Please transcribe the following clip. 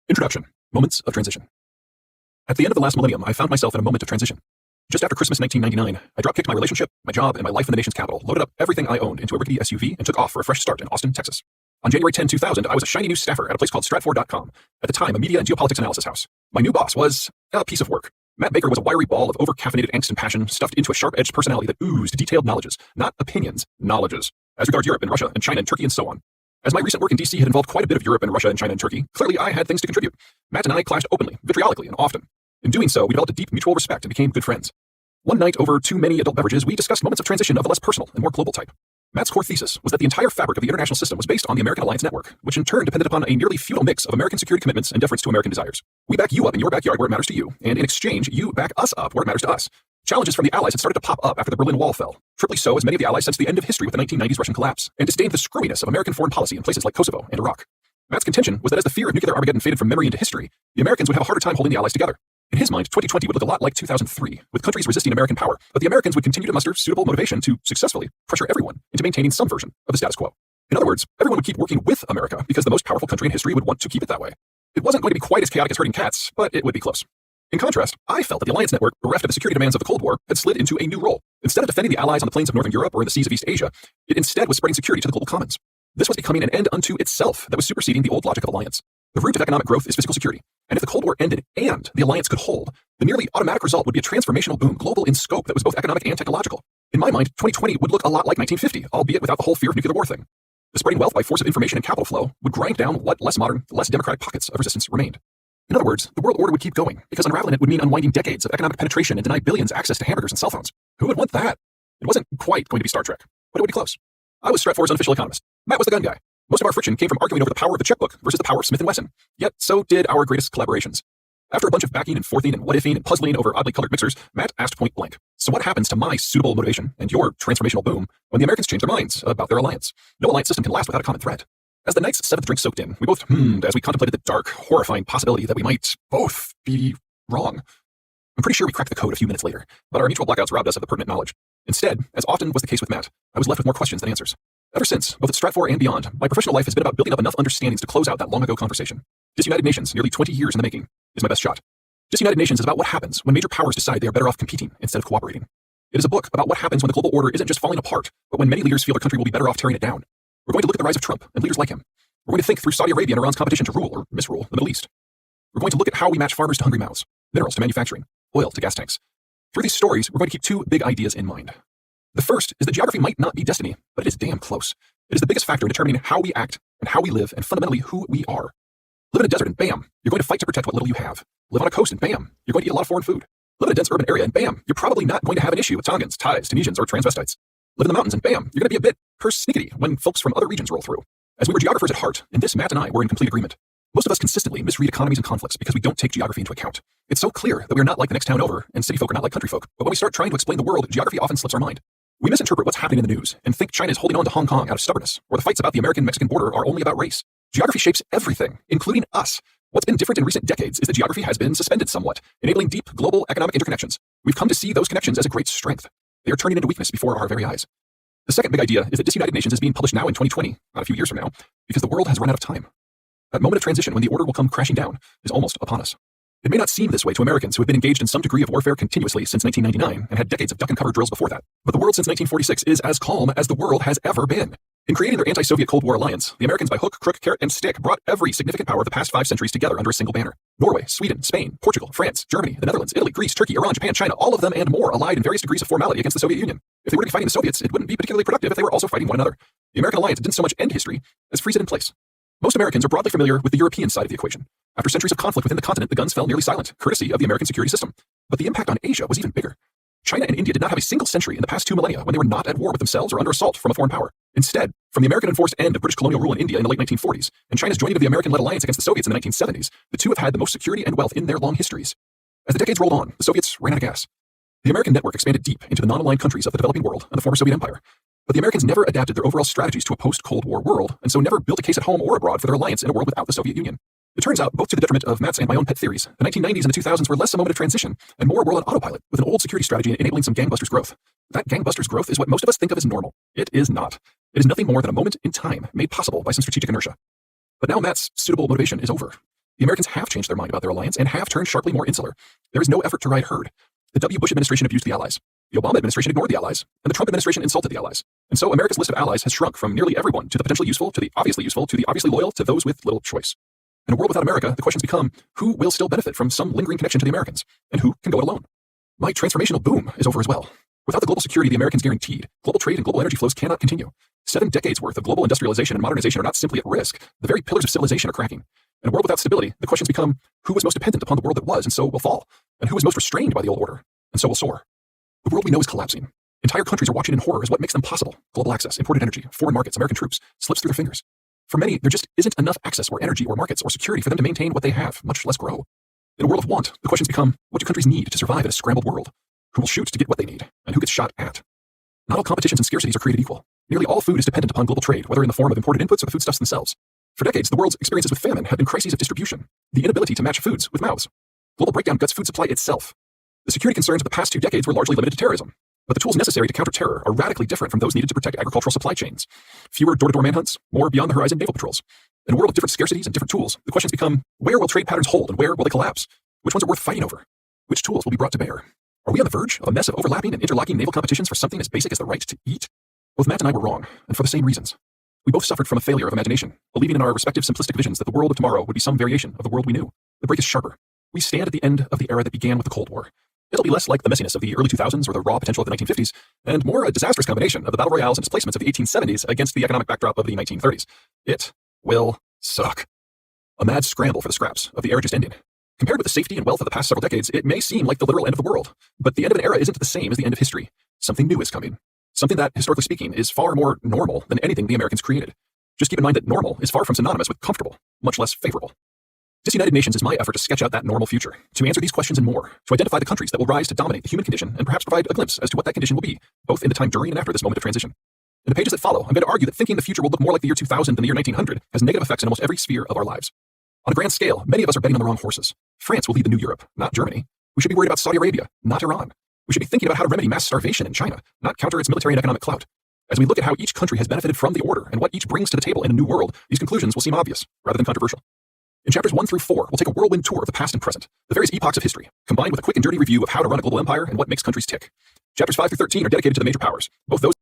Introduction. Moments of transition. At the end of the last millennium, I found myself in a moment of transition. Just after Christmas 1999, I drop-kicked my relationship, my job, and my life in the nation's capital, loaded up everything I owned into a rickety SUV, and took off for a fresh start in Austin, Texas. On January 10, 2000, I was a shiny new staffer at a place called Stratfor.com, at the time a media and geopolitics analysis house. My new boss was a piece of work. Matt Baker was a wiry ball of over-caffeinated angst and passion stuffed into a sharp-edged personality that oozed detailed knowledges, not opinions, knowledges, as regards Europe and Russia and China and Turkey and so on. As my recent work in DC had involved quite a bit of Europe and Russia and China and Turkey, clearly I had things to contribute. Matt and I clashed openly, vitriolically, and often. In doing so, we developed a deep mutual respect and became good friends. One night, over too many adult beverages, we discussed moments of transition of a less personal and more global type. Matt's core thesis was that the entire fabric of the international system was based on the American Alliance Network, which in turn depended upon a nearly feudal mix of American security commitments and deference to American desires. We back you up in your backyard where it matters to you, and in exchange, you back us up where it matters to us. Challenges from the Allies had started to pop up after the Berlin Wall fell, triply so as many of the Allies sensed the end of history with the 1990s Russian collapse, and disdained the screwiness of American foreign policy in places like Kosovo and Iraq. Matt's contention was that as the fear of nuclear Armageddon faded from memory into history, the Americans would have a harder time holding the Allies together. In his mind, 2020 would look a lot like 2003, with countries resisting American power, but the Americans would continue to muster suitable motivation to successfully pressure everyone into maintaining some version of the status quo. In other words, everyone would keep working with America because the most powerful country in history would want to keep it that way. It wasn't going to be quite as chaotic as herding cats, but it would be close. In contrast, I felt that the Alliance Network, bereft of the security demands of the Cold War, had slid into a new role. Instead of defending the Allies on the plains of Northern Europe or in the seas of East Asia, it instead was spreading security to the global commons. This was becoming an end unto itself that was superseding the old logic of alliance. The root of economic growth is physical security, and if the Cold War ended and the alliance could hold, the nearly automatic result would be a transformational boom, global in scope, that was both economic and technological. In my mind, 2020 would look a lot like 1950, albeit without the whole fear of nuclear war thing. The spreading wealth by force of information and capital flow would grind down what less modern, less democratic pockets of resistance remained. In other words, the world order would keep going, because unraveling it would mean unwinding decades of economic penetration and deny billions access to hamburgers and cell phones. Who would want that? It wasn't quite going to be Star Trek, but it would be close. I was Stratfor's unofficial economist. Matt was the gun guy. Most of our friction came from arguing over the power of the checkbook versus the power of Smith & Wesson. Yet, so did our greatest collaborations. After a bunch of backing and forthing and what-ifing and puzzling over oddly colored mixers, Matt asked point blank, so what happens to my suitable motivation and your transformational boom when the Americans change their minds about their alliance? No alliance system can last without a common threat. As the night's seventh drink soaked in, we both hummed as we contemplated the dark, horrifying possibility that we might both be wrong. I'm pretty sure we cracked the code a few minutes later, but our mutual blackouts robbed us of the pertinent knowledge. Instead, as often was the case with Matt, I was left with more questions than answers. Ever since, both at Stratfor and beyond, my professional life has been about building up enough understandings to close out that long-ago conversation. Disunited Nations, nearly 20 years in the making, is my best shot. Disunited Nations is about what happens when major powers decide they are better off competing instead of cooperating. It is a book about what happens when the global order isn't just falling apart, but when many leaders feel their country will be better off tearing it down. We're going to look at the rise of Trump and leaders like him. We're going to think through Saudi Arabia and Iran's competition to rule or misrule the Middle East. We're going to look at how we match farmers to hungry mouths, minerals to manufacturing, oil to gas tanks. Through these stories, we're going to keep two big ideas in mind. The first is that geography might not be destiny, but it is damn close. It is the biggest factor in determining how we act and how we live and fundamentally who we are. Live in a desert and bam, you're going to fight to protect what little you have. Live on a coast and bam, you're going to eat a lot of foreign food. Live in a dense urban area and bam, you're probably not going to have an issue with Tongans, Thais, Tunisians, or transvestites. Live in the mountains and bam, you're going to be a bit persnickety when folks from other regions roll through. As we were geographers at heart, in this Matt and I were in complete agreement. Most of us consistently misread economies and conflicts because we don't take geography into account. It's so clear that we are not like the next town over, and city folk are not like country folk, but when we start trying to explain the world, geography often slips our mind. We misinterpret what's happening in the news and think China is holding on to Hong Kong out of stubbornness, or the fights about the American-Mexican border are only about race. Geography shapes everything, including us. What's been different in recent decades is that geography has been suspended somewhat, enabling deep global economic interconnections. We've come to see those connections as a great strength. They are turning into weakness before our very eyes. The second big idea is that Disunited Nations is being published now in 2020, not a few years from now, because the world has run out of time. That moment of transition when the order will come crashing down is almost upon us. It may not seem this way to Americans who have been engaged in some degree of warfare continuously since 1999 and had decades of duck and cover drills before that, but the world since 1946 is as calm as the world has ever been. In creating their anti-Soviet Cold War alliance, the Americans by hook, crook, carrot, and stick brought every significant power of the past 5 centuries together under a single banner. Norway, Sweden, Spain, Portugal, France, Germany, the Netherlands, Italy, Greece, Turkey, Iran, Japan, China, all of them and more allied in various degrees of formality against the Soviet Union. If they were to be fighting the Soviets, it wouldn't be particularly productive if they were also fighting one another. The American alliance didn't so much end history as freeze it in place. Most Americans are broadly familiar with the European side of the equation. After centuries of conflict within the continent, the guns fell nearly silent, courtesy of the American security system. But the impact on Asia was even bigger. China and India did not have a single century in the past 2 millennia when they were not at war with themselves or under assault from a foreign power. Instead, from the American-enforced end of British colonial rule in India in the late 1940s, and China's joining of the American-led alliance against the Soviets in the 1970s, the two have had the most security and wealth in their long histories. As the decades rolled on, the Soviets ran out of gas. The American network expanded deep into the non-aligned countries of the developing world and the former Soviet Empire. But the Americans never adapted their overall strategies to a post-Cold War world, and so never built a case at home or abroad for their alliance in a world without the Soviet Union. It turns out, both to the detriment of Matt's and my own pet theories, the 1990s and the 2000s were less a moment of transition and more a world on autopilot, with an old security strategy enabling some gangbusters growth. That gangbusters growth is what most of us think of as normal. It is not. It is nothing more than a moment in time made possible by some strategic inertia. But now Matt's suitable motivation is over. The Americans have changed their mind about their alliance and have turned sharply more insular. There is no effort to ride herd. The W. Bush administration abused the Allies. The Obama administration ignored the Allies. And the Trump administration insulted the Allies. And so America's list of allies has shrunk from nearly everyone to the potentially useful, to the obviously useful, to the obviously loyal, to those with little choice. In a world without America, the questions become, who will still benefit from some lingering connection to the Americans? And who can go it alone? My transformational boom is over as well. Without the global security the Americans guaranteed, global trade and global energy flows cannot continue. 7 decades worth of global industrialization and modernization are not simply at risk. The very pillars of civilization are cracking. In a world without stability, the questions become, who was most dependent upon the world that was and so will fall? And who was most restrained by the old order and so will soar? The world we know is collapsing. Entire countries are watching in horror as what makes them possible. Global access, imported energy, foreign markets, American troops, slips through their fingers. For many, there just isn't enough access or energy or markets or security for them to maintain what they have, much less grow. In a world of want, the questions become, what do countries need to survive in a scrambled world? Who will shoot to get what they need? And who gets shot at? Not all competitions and scarcities are created equal. Nearly all food is dependent upon global trade, whether in the form of imported inputs or the foodstuffs themselves. For decades, the world's experiences with famine have been crises of distribution, the inability to match foods with mouths. Global breakdown guts food supply itself. The security concerns of the past 2 decades were largely limited to terrorism. But the tools necessary to counter terror are radically different from those needed to protect agricultural supply chains. Fewer door-to-door manhunts, more beyond-the-horizon naval patrols. In a world of different scarcities and different tools, the questions become, where will trade patterns hold and where will they collapse? Which ones are worth fighting over? Which tools will be brought to bear? Are we on the verge of a mess of overlapping and interlocking naval competitions for something as basic as the right to eat? Both Matt and I were wrong, and for the same reasons. We both suffered from a failure of imagination, believing in our respective simplistic visions that the world of tomorrow would be some variation of the world we knew. The break is sharper. We stand at the end of the era that began with the Cold War. It'll be less like the messiness of the early 2000s or the raw potential of the 1950s, and more a disastrous combination of the battle royales and displacements of the 1870s against the economic backdrop of the 1930s. It will suck. A mad scramble for the scraps of the era just ending. Compared with the safety and wealth of the past several decades, it may seem like the literal end of the world, but the end of an era isn't the same as the end of history. Something new is coming. Something that, historically speaking, is far more normal than anything the Americans created. Just keep in mind that normal is far from synonymous with comfortable, much less favorable. Disunited Nations is my effort to sketch out that normal future, to answer these questions and more, to identify the countries that will rise to dominate the human condition and perhaps provide a glimpse as to what that condition will be, both in the time during and after this moment of transition. In the pages that follow, I'm going to argue that thinking the future will look more like the year 2000 than the year 1900 has negative effects in almost every sphere of our lives. On a grand scale, many of us are betting on the wrong horses. France will lead the new Europe, not Germany. We should be worried about Saudi Arabia, not Iran. We should be thinking about how to remedy mass starvation in China, not counter its military and economic clout. As we look at how each country has benefited from the order and what each brings to the table in a new world, these conclusions will seem obvious, rather than controversial. In chapters 1 through 4, we'll take a whirlwind tour of the past and present, the various epochs of history, combined with a quick and dirty review of how to run a global empire and what makes countries tick. Chapters 5 through 13 are dedicated to the major powers, both those